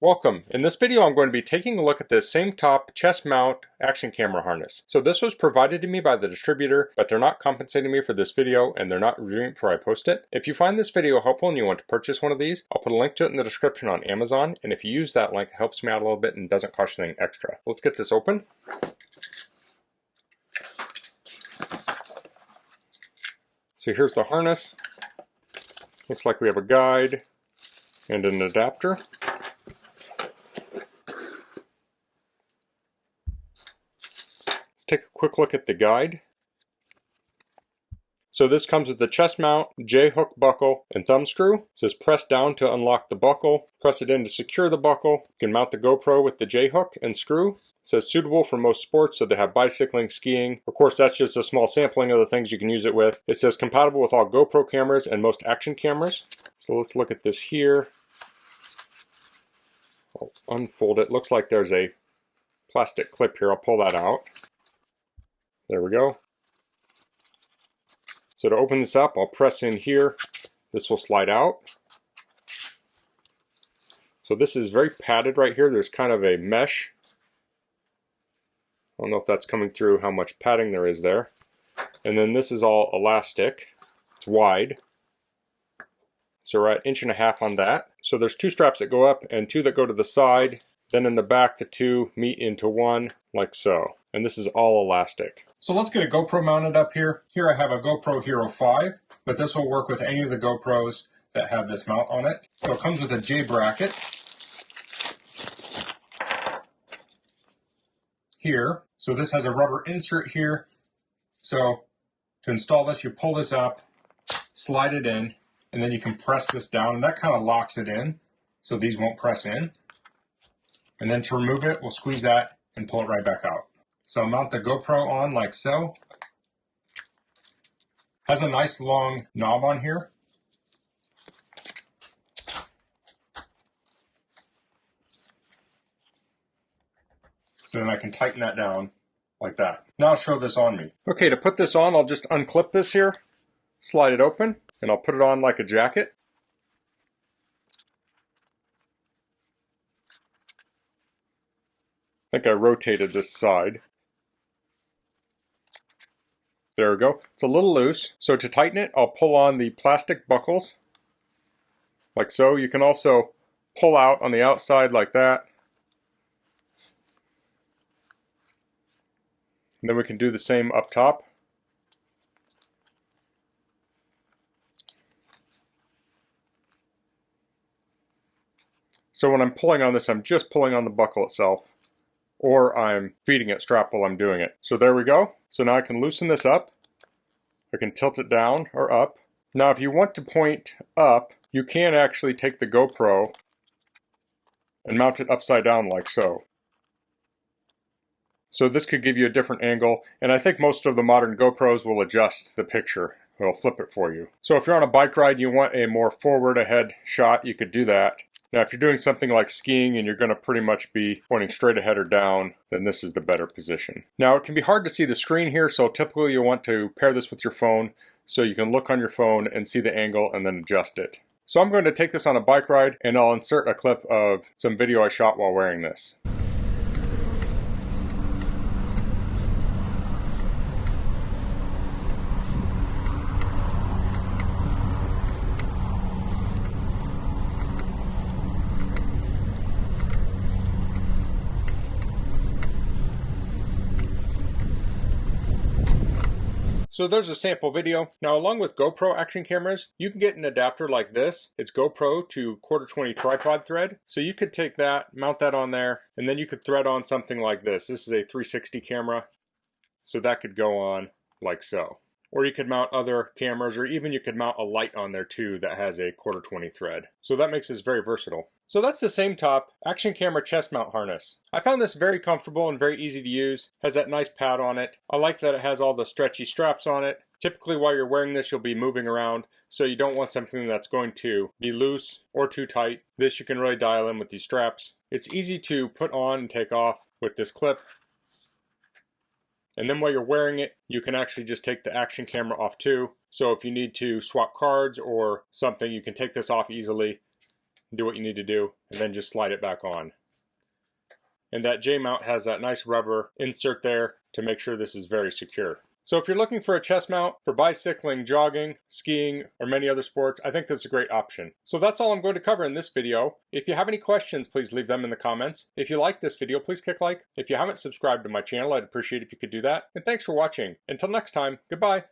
Welcome. In this video I'm going to be taking a look at this SAMETOP chest mount action camera harness. So this was provided to me by the distributor, but they're not compensating me for this video and they're not reviewing it before I post it. If you find this video helpful and you want to purchase one of these, I'll put a link to it in the description on Amazon, and if you use that link it helps me out a little bit and doesn't cost you anything extra. Let's get this open. So here's the harness. Looks like we have a guide and an adapter. Take a quick look at the guide. So this comes with the chest mount, J-hook buckle, and thumb screw. It says press down to unlock the buckle, press it in to secure the buckle. You can mount the GoPro with the J-hook and screw. It says suitable for most sports, so they have bicycling, skiing. Of course, that's just a small sampling of the things you can use it with. It says compatible with all GoPro cameras and most action cameras. So let's look at this here. I'll unfold it. Looks like there's a plastic clip here. I'll pull that out. There we go. So to open this up, I'll press in here. This will slide out. So this is very padded right here. There's kind of a mesh. I don't know if that's coming through, how much padding there is there. And then this is all elastic. It's wide. So we're at 1.5 inches on that. So there's 2 straps that go up and 2 that go to the side. Then in the back, the 2 meet into 1, like so. And this is all elastic. So let's get a GoPro mounted up here. Here I have a GoPro Hero 5, but this will work with any of the GoPros that have this mount on it. So it comes with a J bracket here. So this has a rubber insert here. So to install this, you pull this up, slide it in, and then you can press this down, and that kind of locks it in, so these won't press in. And then to remove it, we'll squeeze that and pull it right back out. So mount the GoPro on like so. Has a nice long knob on here. So then I can tighten that down like that. Now I'll show this on me. Okay, to put this on, I'll just unclip this here, slide it open, and I'll put it on like a jacket. I think I rotated this side. There we go. It's a little loose. So to tighten it, I'll pull on the plastic buckles, like so. You can also pull out on the outside like that. And then we can do the same up top. So when I'm pulling on this, I'm just pulling on the buckle itself, or I'm feeding it strap while I'm doing it. So there we go. So now I can loosen this up. I can tilt it down or up. Now if you want to point up, you can actually take the GoPro and mount it upside down like so. So this could give you a different angle, and I think most of the modern GoPros will adjust the picture. It'll flip it for you. So if you're on a bike ride and you want a more forward ahead shot, you could do that. Now if you're doing something like skiing and you're going to pretty much be pointing straight ahead or down, then this is the better position. Now it can be hard to see the screen here, so typically you'll want to pair this with your phone so you can look on your phone and see the angle and then adjust it. So I'm going to take this on a bike ride and I'll insert a clip of some video I shot while wearing this. So there's a sample video. Now along with GoPro action cameras, you can get an adapter like this. It's GoPro to 1/4-20 tripod thread. So you could take that, mount that on there, and then you could thread on something like this. This is a 360 camera. So that could go on like so. Or you could mount other cameras, or even you could mount a light on there too that has a 1/4-20 thread. So that makes this very versatile. So that's the SAMETOP action camera chest mount harness. I found this very comfortable and very easy to use. Has that nice pad on it. I like that it has all the stretchy straps on it. Typically while you're wearing this you'll be moving around, so you don't want something that's going to be loose or too tight. This you can really dial in with these straps. It's easy to put on and take off with this clip. And then while you're wearing it, you can actually just take the action camera off too. So if you need to swap cards or something, you can take this off easily do what you need to do, and then just slide it back on. And that J-mount has that nice rubber insert there to make sure this is very secure. So if you're looking for a chest mount for bicycling, jogging, skiing, or many other sports, I think that's a great option. So that's all I'm going to cover in this video. If you have any questions, please leave them in the comments. If you like this video, please click like. If you haven't subscribed to my channel, I'd appreciate if you could do that. And thanks for watching. Until next time, goodbye.